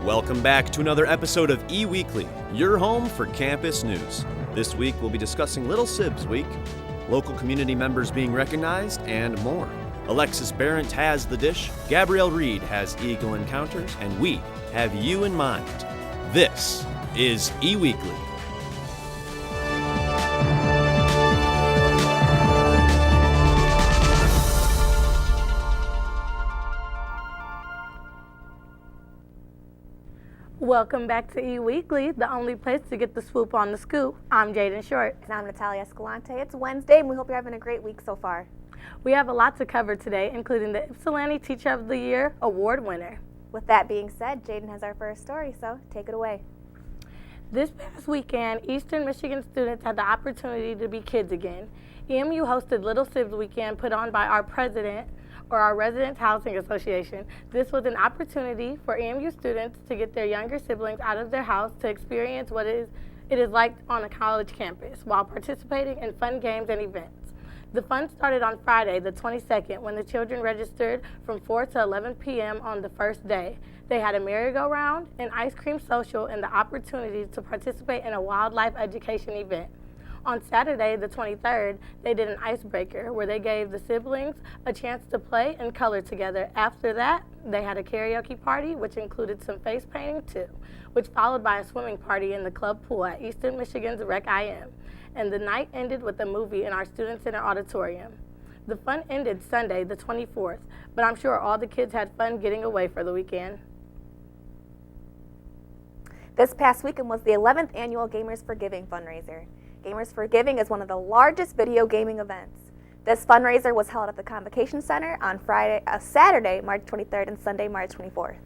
Welcome back to another episode of E-Weekly, your home for campus news. This week we'll be discussing Little Sibs Week, local community members being recognized, and more. Alexis Barrett has the dish, Gabrielle Reed has Eagle Encounters, and we have you in mind. This is E-Weekly. Welcome back to E-Weekly, the only place to get the swoop on the scoop. I'm Jaden Short. And I'm Natalia Escalante. It's Wednesday, and we hope you're having a great week so far. We have a lot to cover today, including the Ypsilanti Teacher of the Year Award winner. With that being said, Jaden has our first story, so take it away. This past weekend, Eastern Michigan students had the opportunity to be kids again. EMU hosted Little Sibs Weekend put on by our president, or our Residents Housing Association. This was an opportunity for EMU students to get their younger siblings out of their house to experience what it is like on a college campus while participating in fun games and events. The fun started on Friday, the 22nd, when the children registered from 4 to 11 p.m. on the first day. They had a merry-go-round, an ice cream social, and the opportunity to participate in a wildlife education event. On Saturday, the 23rd, they did an icebreaker where they gave the siblings a chance to play and color together. After that, they had a karaoke party, which included some face painting too, which followed by a swimming party in the club pool at Eastern Michigan's Rec IM. And the night ended with a movie in our Student Center auditorium. The fun ended Sunday, the 24th, but I'm sure all the kids had fun getting away for the weekend. This past weekend was the 11th annual Gamers for Giving fundraiser. Gamers for Giving is one of the largest video gaming events. This fundraiser was held at the Convocation Center on Saturday, March 23rd and Sunday, March 24th.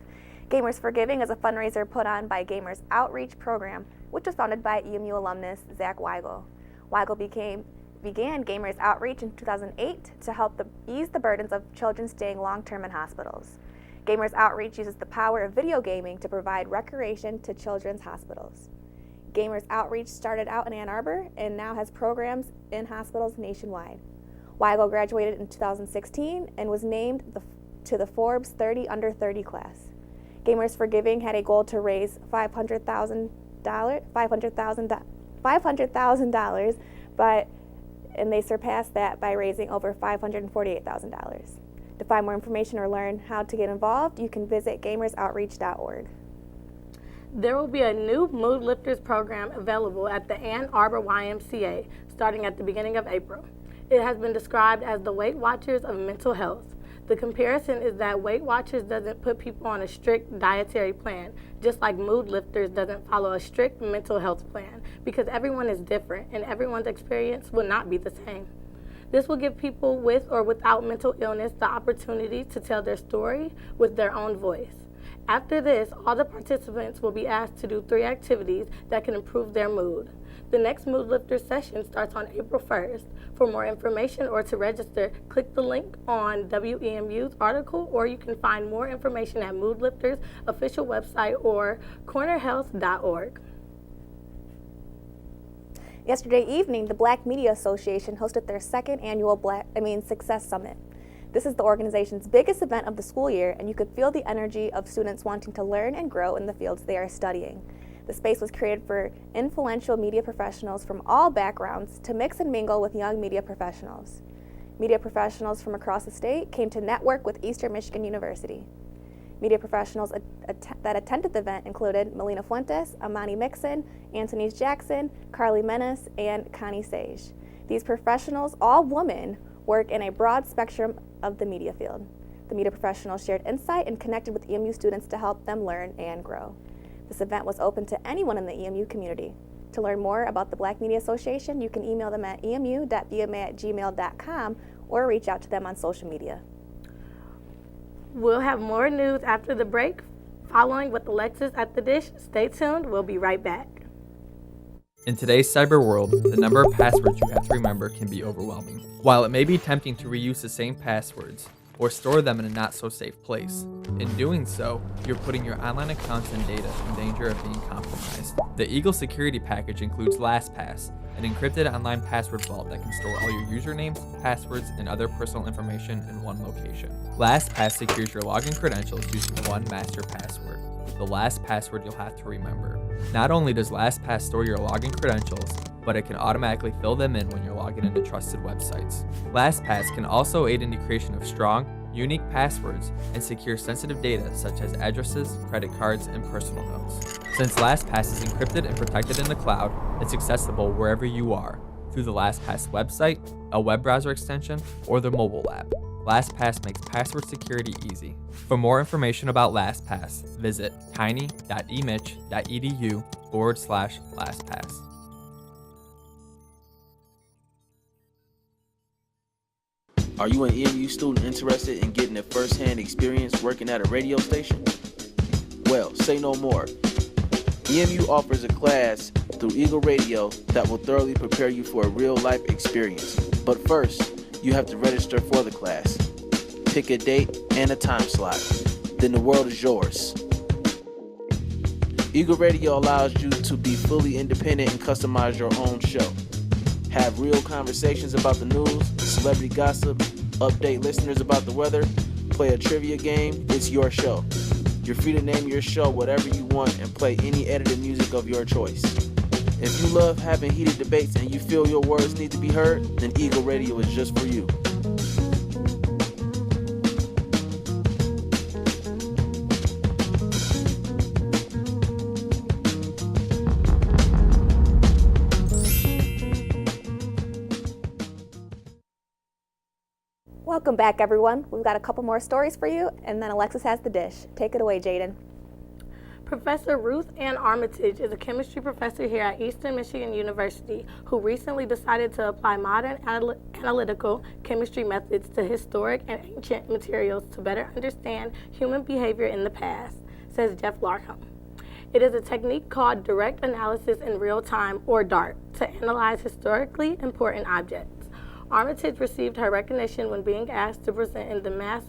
Gamers for Giving is a fundraiser put on by Gamers Outreach Program, which was founded by EMU alumnus Zach Weigel. Weigel began Gamers Outreach in 2008 to help ease the burdens of children staying long-term in hospitals. Gamers Outreach uses the power of video gaming to provide recreation to children's hospitals. Gamers Outreach started out in Ann Arbor and now has programs in hospitals nationwide. Weigel graduated in 2016 and was named to the Forbes 30 Under 30 class. Gamers for Giving had a goal to raise $500,000, and they surpassed that by raising over $548,000. To find more information or learn how to get involved, you can visit gamersoutreach.org. There will be a new Mood Lifters program available at the Ann Arbor YMCA starting at the beginning of April. It has been described as the Weight Watchers of mental health. The comparison is that Weight Watchers doesn't put people on a strict dietary plan, just like Mood Lifters doesn't follow a strict mental health plan, because everyone is different and everyone's experience will not be the same. This will give people with or without mental illness the opportunity to tell their story with their own voice. After this, all the participants will be asked to do 3 activities that can improve their mood. The next Mood Lifters session starts on April 1st. For more information or to register, click the link on WEMU's article, or you can find more information at Mood Lifters' official website or cornerhealth.org. Yesterday evening, the Black Media Association hosted their second annual Success Summit. This is the organization's biggest event of the school year, and you could feel the energy of students wanting to learn and grow in the fields they are studying. The space was created for influential media professionals from all backgrounds to mix and mingle with young media professionals. Media professionals from across the state came to network with Eastern Michigan University. Media professionals that attended the event included Melina Fuentes, Amani Mixon, Anthony Jackson, Carly Menace, and Connie Sage. These professionals, all women, work in a broad spectrum of the media field. The media professionals shared insight and connected with EMU students to help them learn and grow. This event was open to anyone in the EMU community. To learn more about the Black Media Association, you can email them at emu.bma@gmail.com or reach out to them on social media. We'll have more news after the break. Following with Alexis at the dish, stay tuned. We'll be right back. In today's cyber world, the number of passwords you have to remember can be overwhelming. While it may be tempting to reuse the same passwords or store them in a not-so-safe place, in doing so, you're putting your online accounts and data in danger of being compromised. The Eagle security package includes LastPass, an encrypted online password vault that can store all your usernames, passwords, and other personal information in one location. LastPass secures your login credentials using one master password. the last password you'll have to remember. Not only does LastPass store your login credentials, but it can automatically fill them in when you're logging into trusted websites. LastPass can also aid in the creation of strong, unique passwords and secure sensitive data such as addresses, credit cards, and personal notes. Since LastPass is encrypted and protected in the cloud, it's accessible wherever you are, through the LastPass website, a web browser extension, or the mobile app. LastPass makes password security easy. For more information about LastPass, visit tiny.emich.edu/LastPass. Are you an EMU student interested in getting a first-hand experience working at a radio station? Well, say no more. EMU offers a class through Eagle Radio that will thoroughly prepare you for a real-life experience. But first, you have to register for the class. Pick a date and a time slot. Then the world is yours. Eagle Radio allows you to be fully independent and customize your own show. Have real conversations about the news, celebrity gossip, update listeners about the weather, play a trivia game. It's your show. You're free to name your show whatever you want and play any edited music of your choice. If you love having heated debates and you feel your words need to be heard, then Eagle Radio is just for you. Welcome back, everyone. We've got a couple more stories for you, and then Alexis has the dish. Take it away, Jaden. Professor Ruth Ann Armitage is a chemistry professor here at Eastern Michigan University who recently decided to apply modern analytical chemistry methods to historic and ancient materials to better understand human behavior in the past, says Jeff Larkham. It is a technique called direct analysis in real time, or DART, to analyze historically important objects. Armitage received her recognition when being asked to present in the Mass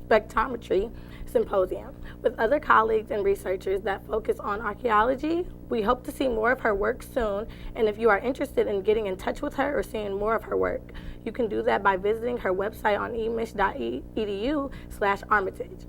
Spectrometry Symposium with other colleagues and researchers that focus on archaeology. We hope to see more of her work soon, and if you are interested in getting in touch with her or seeing more of her work, you can do that by visiting her website on emich.edu/Armitage.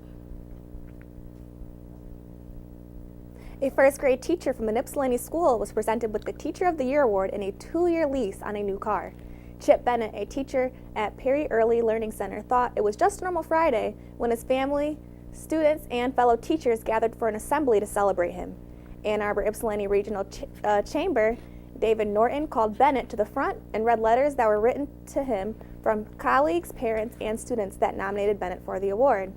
A first grade teacher from an Ypsilanti school was presented with the Teacher of the Year award in a 2-year lease on a new car. Chip Bennett, a teacher at Perry Early Learning Center, thought it was just a normal Friday when his family, students, and fellow teachers gathered for an assembly to celebrate him. Ann Arbor Ypsilanti Regional Chamber, David Norton, called Bennett to the front and read letters that were written to him from colleagues, parents, and students that nominated Bennett for the award.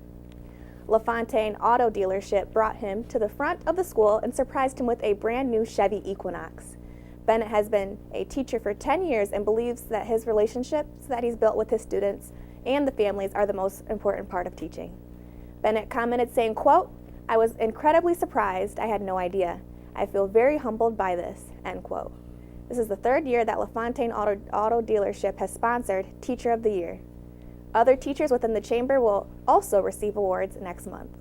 LaFontaine Auto Dealership brought him to the front of the school and surprised him with a brand new Chevy Equinox. Bennett has been a teacher for 10 years and believes that his relationships that he's built with his students and the families are the most important part of teaching. Bennett commented saying, quote, "I was incredibly surprised. I had no idea. I feel very humbled by this," end quote. This is the 3rd year that LaFontaine Auto Dealership has sponsored Teacher of the Year. Other teachers within the chamber will also receive awards next month.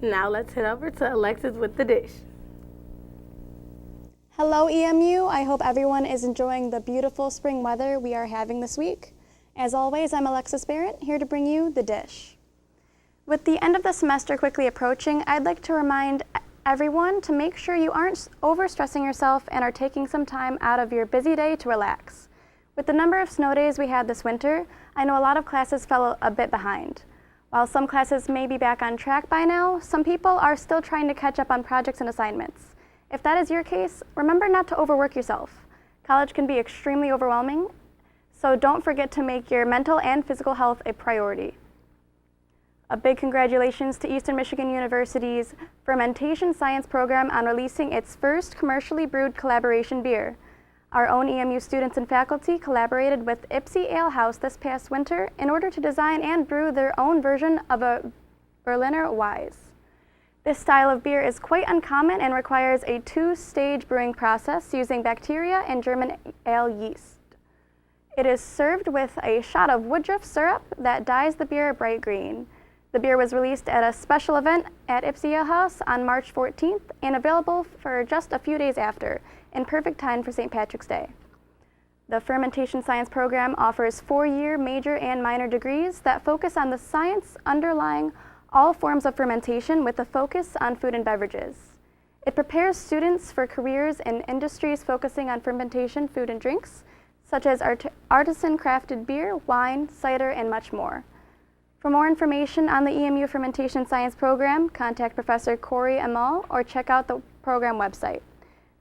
Now let's head over to Alexis with the dish. Hello EMU, I hope everyone is enjoying the beautiful spring weather we are having this week. As always, I'm Alexis Barrett, here to bring you the dish. With the end of the semester quickly approaching, I'd like to remind everyone to make sure you aren't overstressing yourself and are taking some time out of your busy day to relax. With the number of snow days we had this winter, I know a lot of classes fell a bit behind. While some classes may be back on track by now, some people are still trying to catch up on projects and assignments. If that is your case, remember not to overwork yourself. College can be extremely overwhelming, so don't forget to make your mental and physical health a priority. A big congratulations to Eastern Michigan University's Fermentation Science program on releasing its first commercially brewed collaboration beer. Our own EMU students and faculty collaborated with Ipsy Ale House this past winter in order to design and brew their own version of a Berliner Weiss. This style of beer is quite uncommon and requires a 2-stage brewing process using bacteria and German ale yeast. It is served with a shot of Woodruff syrup that dyes the beer bright green. The beer was released at a special event at Ipsy Ale House on March 14th and available for just a few days after, in perfect time for St. Patrick's Day. The Fermentation Science program offers 4-year major and minor degrees that focus on the science underlying all forms of fermentation with a focus on food and beverages. It prepares students for careers in industries focusing on fermentation, food and drinks, such as artisan crafted beer, wine, cider, and much more. For more information on the EMU Fermentation Science program, contact Professor Corey Amal or check out the program website.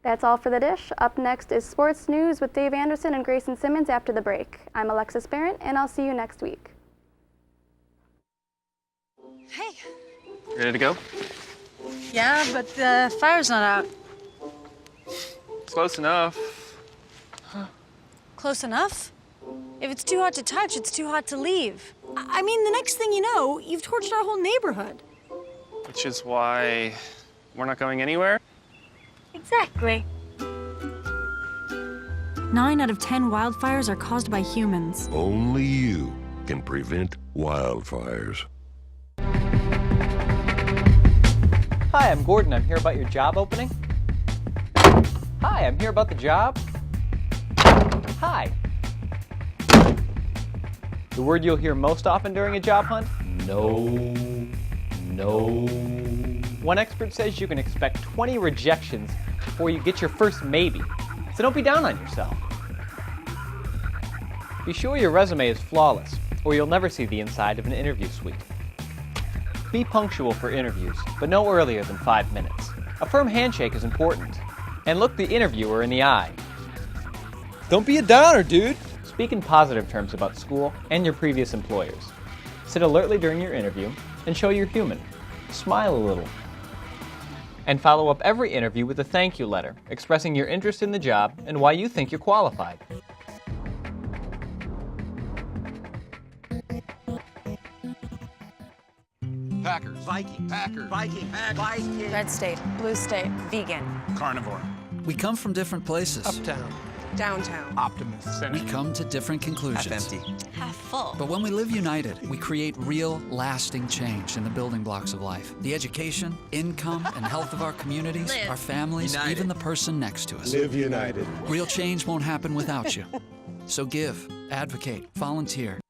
That's all for the dish. Up next is Sports News with Dave Anderson and Grayson Simmons after the break. I'm Alexis Barrett, and I'll see you next week. Hey. Ready to go? Yeah, but the fire's not out. Close enough. Close enough? If it's too hot to touch, it's too hot to leave. I mean, the next thing you know, you've torched our whole neighborhood. Which is why we're not going anywhere? Exactly. 9 out of 10 wildfires are caused by humans. Only you can prevent wildfires. Hi, I'm Gordon. I'm here about your job opening. Hi, I'm here about the job. Hi. The word you'll hear most often during a job hunt? No. One expert says you can expect 20 rejections before you get your first maybe. So don't be down on yourself. Be sure your resume is flawless, or you'll never see the inside of an interview suite. Be punctual for interviews, but no earlier than 5 minutes. A firm handshake is important. And look the interviewer in the eye. Don't be a downer, dude. Speak in positive terms about school and your previous employers. Sit alertly during your interview and show you're human. Smile a little. And follow up every interview with a thank you letter, expressing your interest in the job and why you think you're qualified. Packers. Viking. Packers. Viking. Viking. Red state, blue state, vegan. Carnivore. We come from different places. Uptown. Downtown. Optimist. We come to different conclusions. Half empty. Half full. But when we live united, we create real, lasting change in the building blocks of life. The education, income, and health of our communities, Live. our families, United. even the person next to us. Live united. Real change won't happen without you. So give, advocate, volunteer.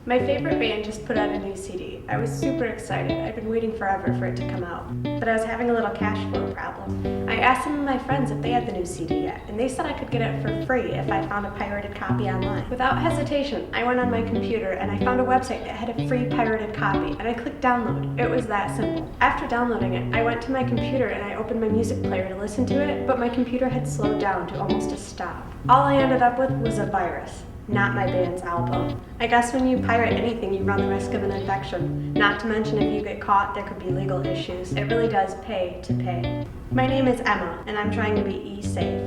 My favorite band just put out a new CD. I was super excited. I've been waiting forever for it to come out. But I was having a little cash flow problem. I asked some of my friends if they had the new CD yet, and they said I could get it for free if I found a pirated copy online. Without hesitation, I went on my computer and I found a website that had a free pirated copy, and I clicked download. It was that simple. After downloading it, I went to my computer and I opened my music player to listen to it, but my computer had slowed down to almost a stop. All I ended up with was a virus. Not my band's album. I guess when you pirate anything, you run the risk of an infection. Not to mention if you get caught, there could be legal issues. It really does pay to pay. My name is Emma, and I'm trying to be e-safe.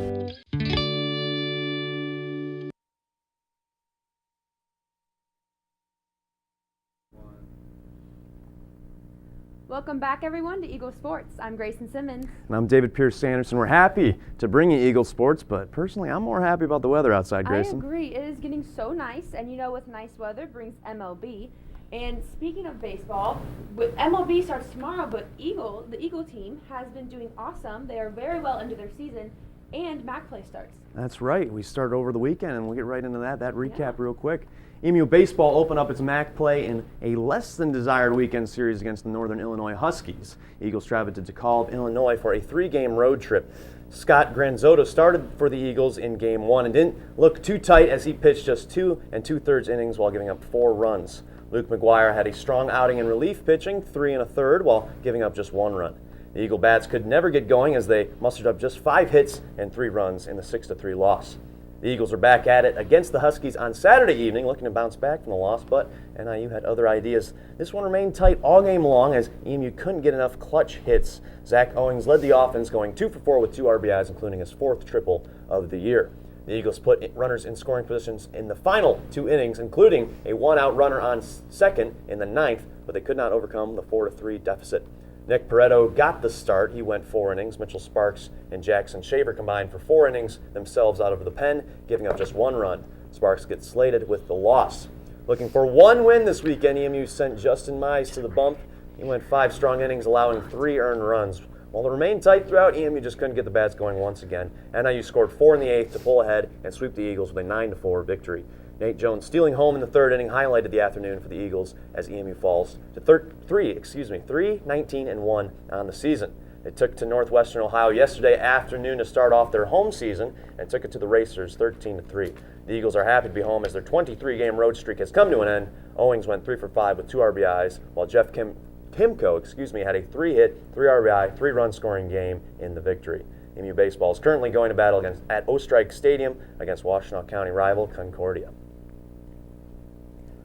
Welcome back, everyone, to Eagle Sports. I'm Grayson Simmons. And I'm David Pierce Sanderson. We're happy to bring you Eagle Sports, but personally, I'm more happy about the weather outside, Grayson. I agree. It is getting so nice, and you know, with nice weather brings MLB. And speaking of baseball, with MLB starts tomorrow, but the Eagle team has been doing awesome. They are very well into their season, and MAC play starts. That's right. We started over the weekend, and we'll get right into that recap real quick. EMU Baseball opened up its MAC play in a less than desired weekend series against the Northern Illinois Huskies. Eagles traveled to DeKalb, Illinois for a 3-game road trip. Scott Granzotto started for the Eagles in Game 1 and didn't look too tight as he pitched just 2 2/3 innings while giving up 4 runs. Luke McGuire had a strong outing in relief pitching, 3 1/3, while giving up just 1 run. The Eagle bats could never get going as they mustered up just 5 hits and 3 runs in the 6-3 loss. The Eagles are back at it against the Huskies on Saturday evening, looking to bounce back from the loss, but NIU had other ideas. This one remained tight all game long as EMU couldn't get enough clutch hits. Zach Owings led the offense, going 2 for 4 with 2 RBIs, including his 4th triple of the year. The Eagles put runners in scoring positions in the final 2 innings, including a 1-out runner on second in the 9th, but they could not overcome the 4-3 deficit. Nick Pareto got the start. He went 4 innings. Mitchell Sparks and Jackson Shaver combined for 4 innings themselves out of the pen, giving up just 1 run. Sparks gets slated with the loss. Looking for 1 win this weekend, EMU sent Justin Mize to the bump. He went 5 strong innings, allowing 3 earned runs. While it remained tight throughout, EMU just couldn't get the bats going once again. NIU scored 4 in the 8th to pull ahead and sweep the Eagles with a 9-4 victory. Nate Jones stealing home in the third inning highlighted the afternoon for the Eagles as EMU falls to 3-19-1 on the season. They took to Northwestern Ohio yesterday afternoon to start off their home season and took it to the Racers 13-3. The Eagles are happy to be home as their 23-game road streak has come to an end. Owings went 3 for 5 with 2 RBIs, while Jeff Timko had a 3-hit, 3 RBI, 3-run scoring game in the victory. EMU baseball is currently going to battle at Ostrike Stadium against Washtenaw County rival Concordia.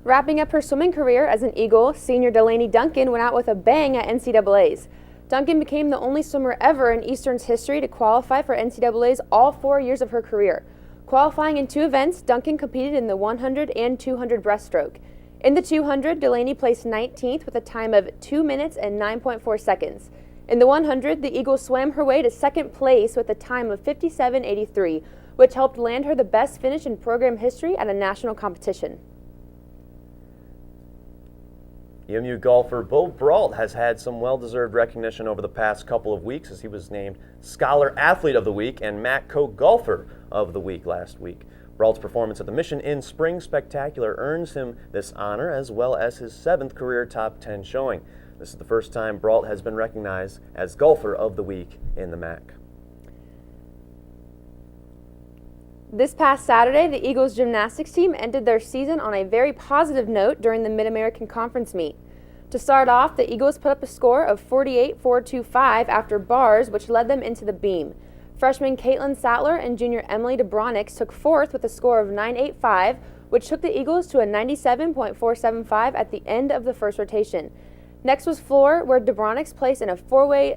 Wrapping up her swimming career as an Eagle, senior Delaney Duncan went out with a bang at NCAA's. Duncan became the only swimmer ever in Eastern's history to qualify for NCAA's all 4 years of her career. Qualifying in 2 events, Duncan competed in the 100 and 200 breaststroke. In the 200, Delaney placed 19th with a time of 2 minutes and 9.4 seconds. In the 100, the Eagles swam her way to second place with a time of 57.83, which helped land her the best finish in program history at a national competition. EMU golfer Bo Brault has had some well-deserved recognition over the past couple of weeks as he was named Scholar Athlete of the Week and Matco Golfer of the Week last week. Brault's performance at the Mission Inn Spring Spectacular earns him this honor as well as his 7th career top 10 showing. This is the first time Brault has been recognized as Golfer of the Week in the MAC. This past Saturday, the Eagles gymnastics team ended their season on a very positive note during the Mid-American Conference meet. To start off, the Eagles put up a score of 48-425 after bars, which led them into the beam. Freshman Caitlin Sattler and junior Emily DeBronix took 4th with a score of 9.85, which took the Eagles to a 97.475 at the end of the first rotation. Next was floor, where DeBronix placed in a four-way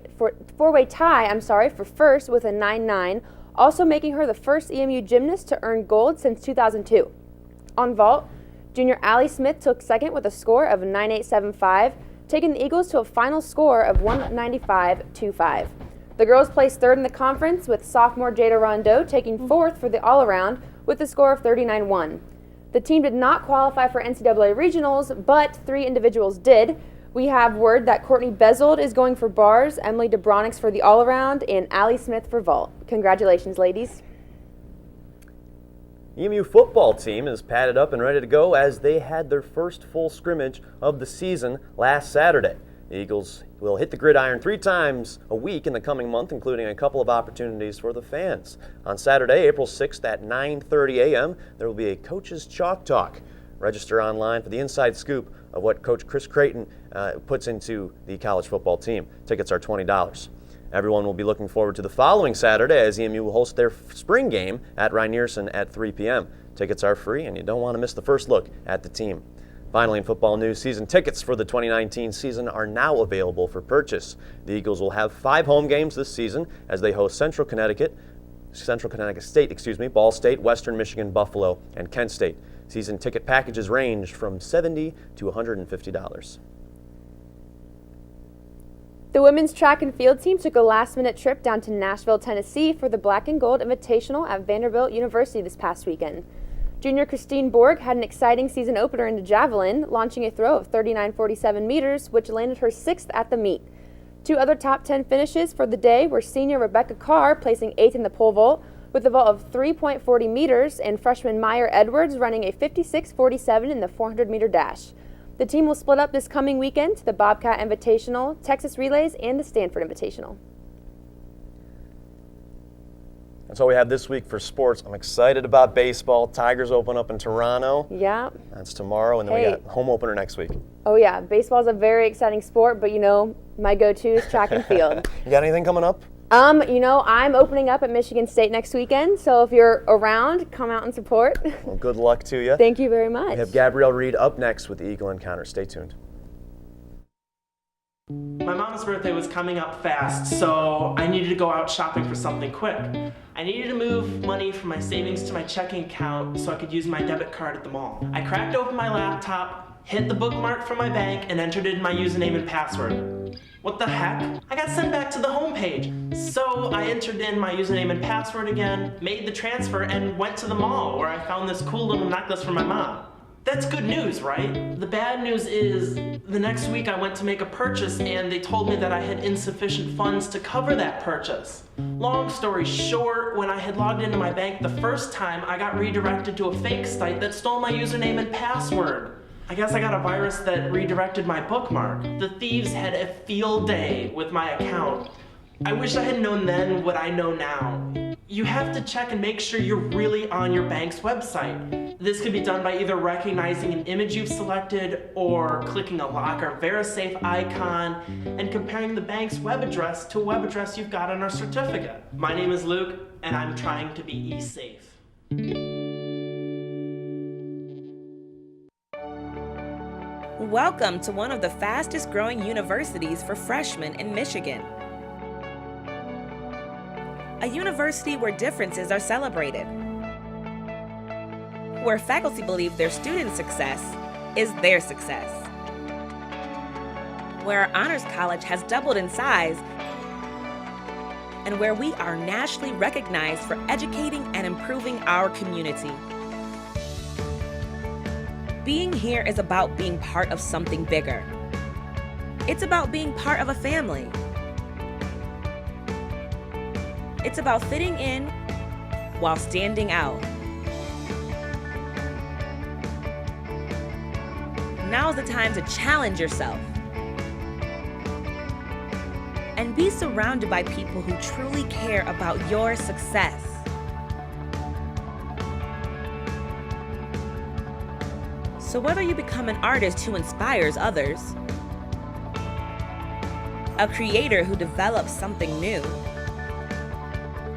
tie for first with a 9.9, also making her the first EMU gymnast to earn gold since 2002. On vault, junior Allie Smith took 2nd with a score of 9.875, taking the Eagles to a final score of 195.25. The girls placed 3rd in the conference, with sophomore Jada Rondeau taking 4th for the all-around with a score of 39.1. The team did not qualify for NCAA regionals, but 3 individuals did. We have word that Courtney Bezold is going for bars, Emily DeBronix for the all-around, and Allie Smith for vault. Congratulations, ladies. EMU football team is padded up and ready to go as they had their first full scrimmage of the season last Saturday. The Eagles will hit the gridiron 3 times a week in the coming month, including a couple of opportunities for the fans. On Saturday, April 6th at 9:30 a.m., there will be a Coach's Chalk Talk. Register online for the inside scoop of what Coach Chris Creighton puts into the college football team. Tickets are $20. Everyone will be looking forward to the following Saturday as EMU will host their spring game at Rynearson at 3 p.m. Tickets are free, and you don't want to miss the first look at the team. Finally, in football news, season tickets for the 2019 season are now available for purchase. The Eagles will have 5 home games this season as they host Central Connecticut State, Ball State, Western Michigan, Buffalo, and Kent State. Season ticket packages range from $70 to $150. The women's track and field team took a last-minute trip down to Nashville, Tennessee for the Black and Gold Invitational at Vanderbilt University this past weekend. Junior Christine Borg had an exciting season opener into javelin, launching a throw of 39.47 meters, which landed her 6th at the meet. 2 other top 10 finishes for the day were senior Rebecca Carr placing 8th in the pole vault with a vault of 3.40 meters and freshman Meyer Edwards running a 56.47 in the 400-meter dash. The team will split up this coming weekend to the Bobcat Invitational, Texas Relays, and the Stanford Invitational. That's all we have this week for sports. I'm excited about baseball. Tigers open up in Toronto. Yeah. That's tomorrow, and then we got home opener next week. Oh yeah, baseball's a very exciting sport, but my go-to is track and field. You got anything coming up? I'm opening up at Michigan State next weekend, so if you're around, come out and support. Well, good luck to you. Thank you very much. We have Gabrielle Reed up next with the Eagle Encounter. Stay tuned. My mom's birthday was coming up fast, so I needed to go out shopping for something quick. I needed to move money from my savings to my checking account so I could use my debit card at the mall. I cracked open my laptop, hit the bookmark from my bank, and entered in my username and password. What the heck? I got sent back to the home page. So I entered in my username and password again, made the transfer, and went to the mall where I found this cool little necklace for my mom. That's good news, right? The bad news is the next week I went to make a purchase and they told me that I had insufficient funds to cover that purchase. Long story short, when I had logged into my bank the first time, I got redirected to a fake site that stole my username and password. I guess I got a virus that redirected my bookmark. The thieves had a field day with my account. I wish I had known then what I know now. You have to check and make sure you're really on your bank's website. This can be done by either recognizing an image you've selected or clicking a lock or VeriSafe icon and comparing the bank's web address to a web address you've got on our certificate. My name is Luke, and I'm trying to be e-safe. Welcome to one of the fastest growing universities for freshmen in Michigan. A university where differences are celebrated, where faculty believe their students' success is their success, where our honors college has doubled in size, and where we are nationally recognized for educating and improving our community. Being here is about being part of something bigger. It's about being part of a family. It's about fitting in while standing out. Now's the time to challenge yourself and be surrounded by people who truly care about your success. So whether you become an artist who inspires others, a creator who develops something new,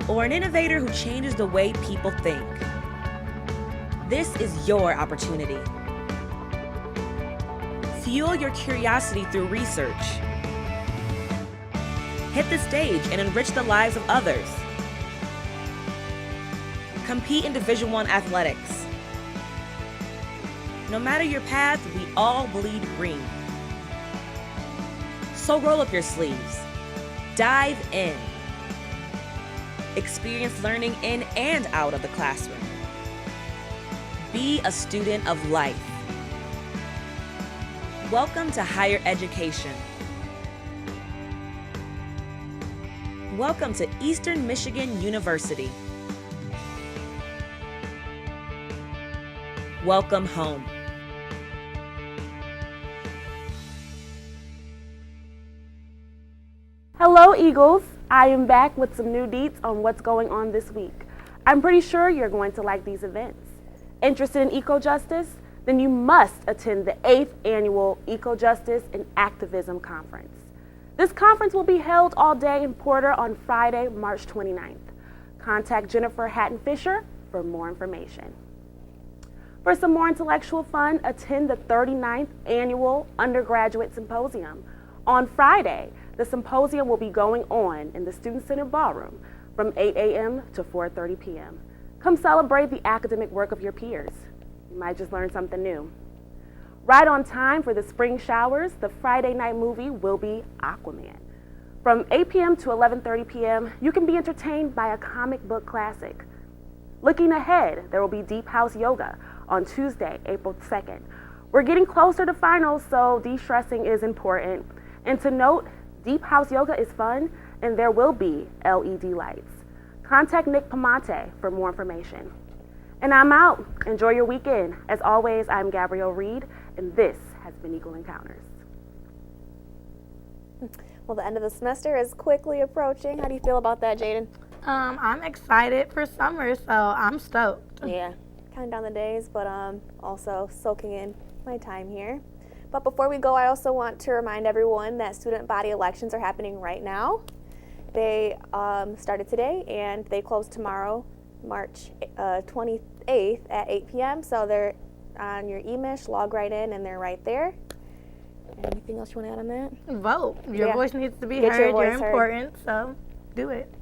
or an innovator who changes the way people think, this is your opportunity. Fuel your curiosity through research. Hit the stage and enrich the lives of others. Compete in Division I athletics. No matter your path, we all bleed green. So roll up your sleeves. Dive in. Experience learning in and out of the classroom. Be a student of life. Welcome to higher education. Welcome to Eastern Michigan University. Welcome home. Hello, Eagles. I am back with some new deets on what's going on this week. I'm pretty sure you're going to like these events. Interested in eco-justice? Then you must attend the 8th Annual Eco-Justice and Activism Conference. This conference will be held all day in Porter on Friday, March 29th. Contact Jennifer Hatton-Fisher for more information. For some more intellectual fun, attend the 39th Annual Undergraduate Symposium. On Friday, the symposium will be going on in the Student Center Ballroom from 8 a.m. to 4:30 p.m. Come celebrate the academic work of your peers. You might just learn something new. Right on time for the spring showers, the Friday night movie will be Aquaman. From 8 p.m. to 11:30 p.m., you can be entertained by a comic book classic. Looking ahead, there will be Deep House Yoga on Tuesday, April 2nd. We're getting closer to finals, so de-stressing is important. And to note, Deep House Yoga is fun, and there will be LED lights. Contact Nick Pamonte for more information. And I'm out. Enjoy your weekend. As always, I'm Gabrielle Reed, and this has been Eagle Encounters. Well, the end of the semester is quickly approaching. How do you feel about that, Jaden? I'm excited for summer, so I'm stoked. Yeah, counting down the days, but also soaking in my time here. But before we go, I also want to remind everyone that student body elections are happening right now. They started today and they close tomorrow, March 28th at 8 p.m. So they're on your eMish, log right in, and they're right there. Anything else you want to add on that? Vote. Your voice needs to be heard. You're important, so do it.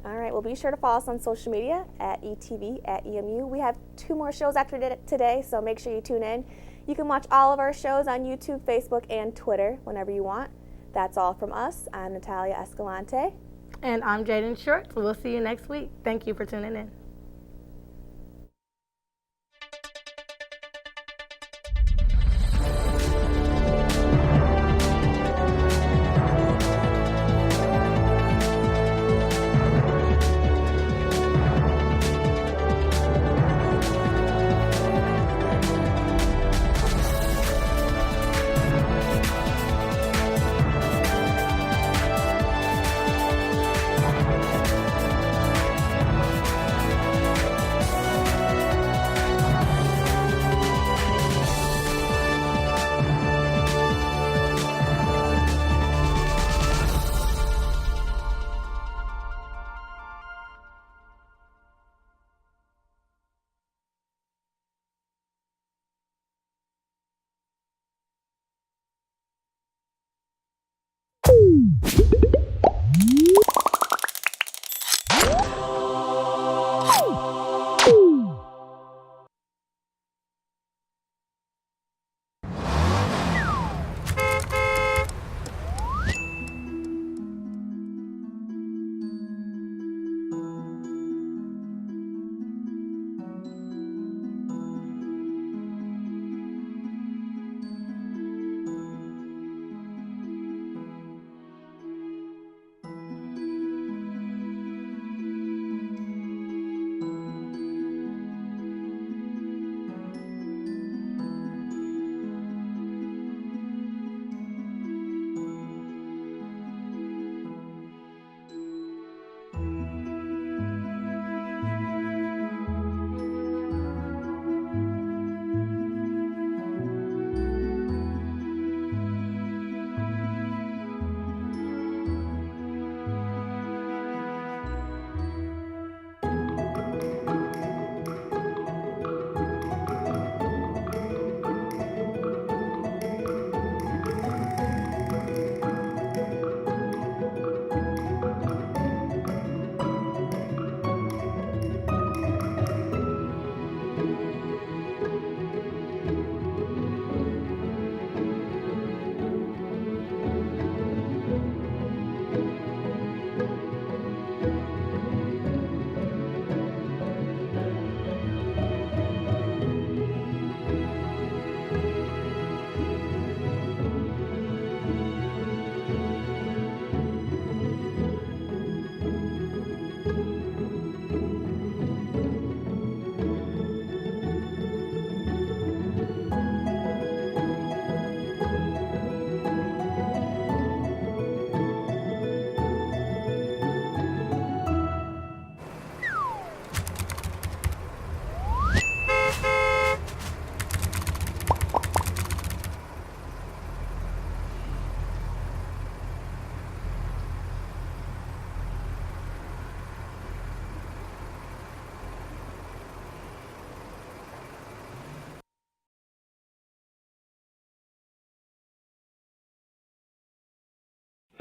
All right, well, be sure to follow us on social media at ETV, at EMU. We have 2 more shows after today, so make sure you tune in. You can watch all of our shows on YouTube, Facebook, and Twitter whenever you want. That's all from us. I'm Natalia Escalante. And I'm Jaden Short. We'll see you next week. Thank you for tuning in.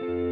Bye.